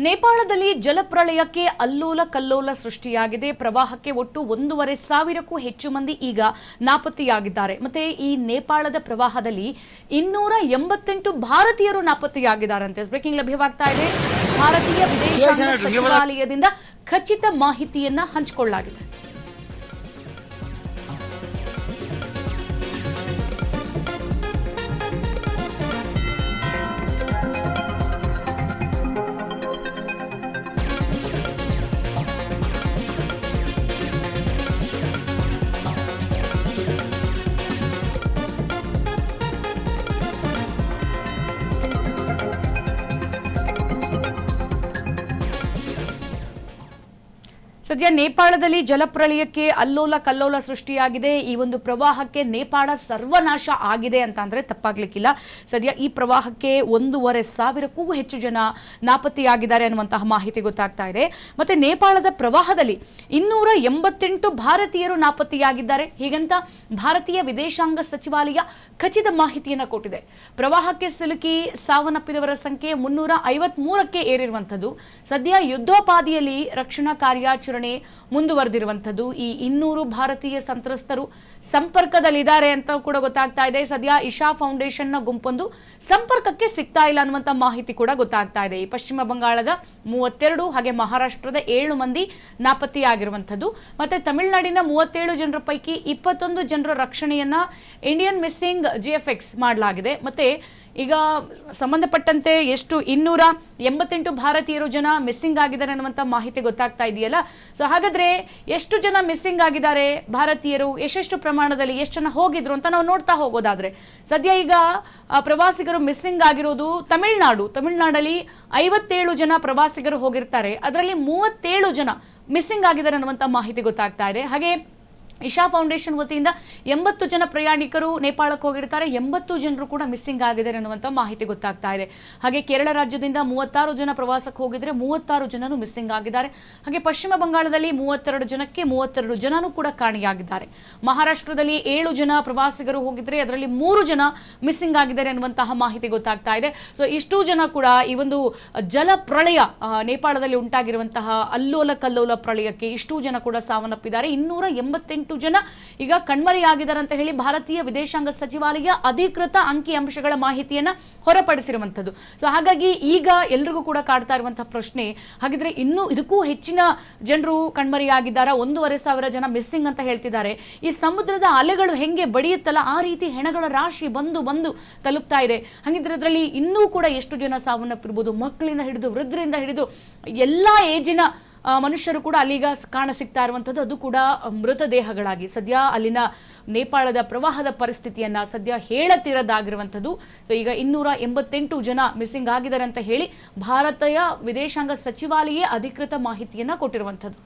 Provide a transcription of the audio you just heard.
ನೇಪಾಳದಲ್ಲಿ ಜಲಪ್ರಳಯಕ್ಕೆ ಅಲ್ಲೋಲ ಕಲ್ಲೋಲ ಸೃಷ್ಟಿಯಾಗಿದೆ. ಪ್ರವಾಹಕ್ಕೆ ಒಟ್ಟು 1,500ಕ್ಕೂ ಹೆಚ್ಚು ಮಂದಿ ಈಗ ನಾಪತ್ತೆಯಾಗಿದ್ದಾರೆ. ಮತ್ತೆ ಈ ನೇಪಾಳದ ಪ್ರವಾಹದಲ್ಲಿ 288 ಭಾರತೀಯರು ನಾಪತ್ತೆಯಾಗಿದ್ದಾರಂತೆ. ಬ್ರೇಕಿಂಗ್ ಲಭ್ಯವಾಗ್ತಾ ಇದೆ. ಭಾರತೀಯ ವಿದೇಶಾಂಗ ಸಚಿವಾಲಯದಿಂದ ಖಚಿತ ಮಾಹಿತಿಯನ್ನ ಹಂಚಿಕೊಳ್ಳಲಾಗಿದೆ. ಸದ್ಯ ನೇಪಾಳದಲ್ಲಿ ಜಲಪ್ರಳಯಕ್ಕೆ ಅಲ್ಲೋಲ ಕಲ್ಲೋಲ ಸೃಷ್ಟಿಯಾಗಿದೆ. ಈ ಒಂದು ಪ್ರವಾಹಕ್ಕೆ ನೇಪಾಳ ಸರ್ವನಾಶ ಆಗಿದೆ ಅಂತ ಅಂದ್ರೆ ತಪ್ಪಾಗ್ಲಿಕ್ಕಿಲ್ಲ. ಸದ್ಯ ಈ ಪ್ರವಾಹಕ್ಕೆ 1,500ಕ್ಕೂ ಹೆಚ್ಚು ಜನ ನಾಪತ್ತೆಯಾಗಿದ್ದಾರೆ ಅನ್ನುವಂತಹ ಮಾಹಿತಿ ಗೊತ್ತಾಗ್ತಾ ಇದೆ. ಮತ್ತೆ ನೇಪಾಳದ ಪ್ರವಾಹದಲ್ಲಿ 288 ಭಾರತೀಯರು ನಾಪತ್ತೆಯಾಗಿದ್ದಾರೆ. ಹೀಗಂತ ಭಾರತೀಯ ವಿದೇಶಾಂಗ ಸಚಿವಾಲಯ ಖಚಿತ ಮಾಹಿತಿಯನ್ನ ಕೊಟ್ಟಿದೆ. ಪ್ರವಾಹಕ್ಕೆ ಸಿಲುಕಿ ಸಾವನ್ನಪ್ಪಿದವರ ಸಂಖ್ಯೆ 353ಕ್ಕೆ ಏರಿರುವಂಥದ್ದು. ಸದ್ಯ ಯುದ್ಧೋಪಾದಿಯಲ್ಲಿ ರಕ್ಷಣಾ ಕಾರ್ಯಾಚರಣೆ ಮುಂದುವರೆದಿರುವಂಥದ್ದು. ಈ 200 ಭಾರತೀಯ ಸಂತ್ರಸ್ತರು ಸಂಪರ್ಕದಲ್ಲಿದ್ದಾರೆ ಅಂತ ಕೂಡ ಗೊತ್ತಾಗ್ತಾ ಇದೆ. ಸದ್ಯ ಇಶಾ ಫೌಂಡೇಶನ್ ನ ಗುಂಪೊಂದು ಸಂಪರ್ಕಕ್ಕೆ ಸಿಗ್ತಾ ಇಲ್ಲ ಅನ್ನುವಂಥ ಮಾಹಿತಿ ಕೂಡ ಗೊತ್ತಾಗ್ತಾ ಇದೆ. ಈ ಪಶ್ಚಿಮ ಬಂಗಾಳದ 32 ಹಾಗೆ ಮಹಾರಾಷ್ಟ್ರದ 7 ಮಂದಿ ನಾಪತ್ತೆಯಾಗಿರುವಂಥದ್ದು. ಮತ್ತೆ ತಮಿಳುನಾಡಿನ 37 ಜನರ ಪೈಕಿ 21 ಜನರ ರಕ್ಷಣೆಯನ್ನ ಇಂಡಿಯನ್ ಮಿಸ್ಸಿಂಗ್ ಜಿಎಫ್ಎಕ್ಸ್ ಮಾಡಲಾಗಿದೆ. ಮತ್ತೆ ಈಗ ಸಂಬಂಧಪಟ್ಟಂತೆ ಎಷ್ಟು 288 ಭಾರತೀಯರು ಜನ ಮಿಸ್ಸಿಂಗ್ ಆಗಿದ್ದಾರೆ ಅನ್ನುವಂಥ ಮಾಹಿತಿ ಗೊತ್ತಾಗ್ತಾ ಇದೆಯಲ್ಲ. ಸೊ ಹಾಗಾದ್ರೆ ಎಷ್ಟು ಜನ ಮಿಸ್ಸಿಂಗ್ ಆಗಿದ್ದಾರೆ ಭಾರತೀಯರು, ಎಷ್ಟೆಷ್ಟು ಪ್ರಮಾಣದಲ್ಲಿ ಎಷ್ಟು ಜನ ಹೋಗಿದ್ರು ಅಂತ ನಾವು ನೋಡ್ತಾ ಹೋಗೋದಾದ್ರೆ, ಸದ್ಯ ಈಗ ಪ್ರವಾಸಿಗರು ಮಿಸ್ಸಿಂಗ್ ಆಗಿರೋದು ತಮಿಳುನಾಡಲ್ಲಿ 57 ಜನ ಪ್ರವಾಸಿಗರು ಹೋಗಿರ್ತಾರೆ. ಅದರಲ್ಲಿ 37 ಜನ ಮಿಸ್ಸಿಂಗ್ ಆಗಿದ್ದಾರೆ ಅನ್ನುವಂಥ ಮಾಹಿತಿ ಗೊತ್ತಾಗ್ತಾ ಇದೆ. ಹಾಗೆ ಇಶಾ ಫೌಂಡೇಶನ್ ವತಿಯಿಂದ 80 ಜನ ಪ್ರಯಾಣಿಕರು ನೇಪಾಳಕ್ಕೆ ಹೋಗಿರ್ತಾರೆ. 80 ಜನರು ಕೂಡ ಮಿಸ್ಸಿಂಗ್ ಆಗಿದ್ದಾರೆ ಅನ್ನುವಂಥ ಮಾಹಿತಿ ಗೊತ್ತಾಗ್ತಾ ಇದೆ. ಹಾಗೆ ಕೇರಳ ರಾಜ್ಯದಿಂದ 36 ಜನ ಪ್ರವಾಸಕ್ಕೆ ಹೋಗಿದ್ರೆ 36 ಜನರು ಮಿಸ್ಸಿಂಗ್ ಆಗಿದ್ದಾರೆ. ಹಾಗೆ ಪಶ್ಚಿಮ ಬಂಗಾಳದಲ್ಲಿ 32 ಜನಕ್ಕೆ 32 ಜನನೂ ಕೂಡ ಕಾಣೆಯಾಗಿದ್ದಾರೆ. ಮಹಾರಾಷ್ಟ್ರದಲ್ಲಿ 7 ಜನ ಪ್ರವಾಸಿಗರು ಹೋಗಿದ್ರೆ ಅದರಲ್ಲಿ 3 ಜನ ಮಿಸ್ಸಿಂಗ್ ಆಗಿದ್ದಾರೆ ಅನ್ನುವಂತಹ ಮಾಹಿತಿ ಗೊತ್ತಾಗ್ತಾ ಇದೆ. ಸೊ ಇಷ್ಟೂ ಜನ ಕೂಡ ಈ ಒಂದು ಜಲ ಪ್ರಳಯ ನೇಪಾಳದಲ್ಲಿ ಉಂಟಾಗಿರುವಂತಹ ಅಲ್ಲೋಲ ಕಲ್ಲೋಲ ಪ್ರಳಯಕ್ಕೆ ಇಷ್ಟೂ ಜನ ಕೂಡ ಸಾವನ್ನಪ್ಪಿದ್ದಾರೆ. 288 ಜನ ಈಗ ಕಣ್ಮರೆಯಾಗಿದ್ದಾರೆ ಅಂತ ಹೇಳಿ ಭಾರತೀಯ ವಿದೇಶಾಂಗ ಸಚಿವಾಲಯ ಅಧಿಕೃತ ಅಂಕಿಅಂಶಗಳ ಮಾಹಿತಿಯನ್ನ ಹೊರಪಡಿಸಿರುವಂತದ್ದು. ಸೊ ಹಾಗಾಗಿ ಈಗ ಎಲ್ರಿಗೂ ಕೂಡ ಕಾಡ್ತಾ ಇರುವಂತಹ ಪ್ರಶ್ನೆ, ಹಾಗಿದ್ರೆ ಇನ್ನೂ ಇದಕ್ಕೂ ಹೆಚ್ಚಿನ ಜನರು ಕಣ್ಮರೆಯಾಗಿದ್ದಾರೆ, 1,500 ಜನ ಮಿಸ್ಸಿಂಗ್ ಅಂತ ಹೇಳ್ತಿದ್ದಾರೆ. ಈ ಸಮುದ್ರದ ಅಲೆಗಳು ಹೆಂಗೆ ಬಡಿಯುತ್ತಲ್ಲ ಆ ರೀತಿ ಹೆಣಗಳ ರಾಶಿ ಬಂದು ತಲುಪ್ತಾ ಇದೆ. ಹಾಗಿದ್ರೆ ಅದರಲ್ಲಿ ಇನ್ನೂ ಕೂಡ ಎಷ್ಟು ಜನ ಸಾವನ್ನಪ್ಪಿರ್ಬೋದು, ಮಕ್ಕಳಿಂದ ಹಿಡಿದು ವೃದ್ಧರಿಂದ ಹಿಡಿದು ಎಲ್ಲಾ ಏಜಿನ ಮನುಷ್ಯರು ಕೂಡ ಅಲ್ಲಿಗ ಕಾಣ ಸಿಗ್ತಾ ಇರುವಂಥದ್ದು, ಅದು ಕೂಡ ಮೃತದೇಹಗಳಾಗಿ. ಸದ್ಯ ಅಲ್ಲಿನ ನೇಪಾಳದ ಪ್ರವಾಹದ ಪರಿಸ್ಥಿತಿಯನ್ನ ಸದ್ಯ ಹೇಳತಿರದಾಗಿರುವಂಥದ್ದು. ಸೊ ಈಗ 288 ಜನ ಮಿಸ್ಸಿಂಗ್ ಆಗಿದ್ದಾರೆ ಅಂತ ಹೇಳಿ ಭಾರತೀಯ ವಿದೇಶಾಂಗ ಸಚಿವಾಲಯ ಅಧಿಕೃತ ಮಾಹಿತಿಯನ್ನ ಕೊಟ್ಟಿರುವಂಥದ್ದು.